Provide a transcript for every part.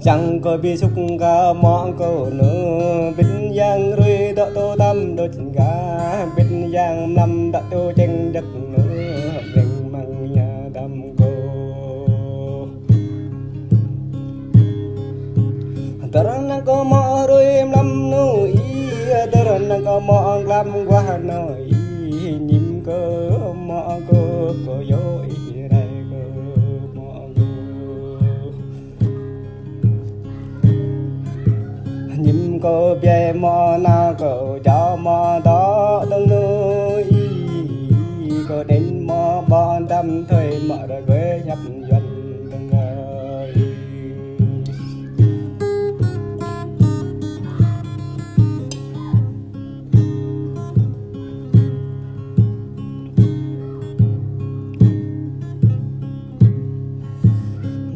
chẳng có bi xúc ga mong cô nữa bên giang rơi đỡ tô tâm đôi chân ga bên giang năm đỡ tô tranh đất nữa rình măng nhà đâm cô Taran ko mo rồi năm nuôi Taran ko mo làm qua nói nhìn cơ mo cơ có dối đây cơ mo nhìn cô về mo na cô cho mo đó đông nuôi có đến mo bon đâm thuê mo rồi quê nhập doanh từng ngày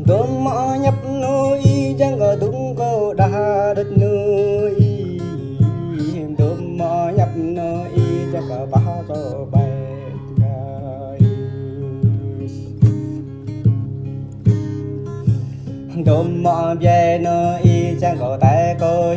đốm mõ nhấp nuôi chẳng có đúng câu đã đất nuôi đốm mõ nhấp nuôi chẳng có bao cho bay đốm mõ về nuôi chẳng có tay cô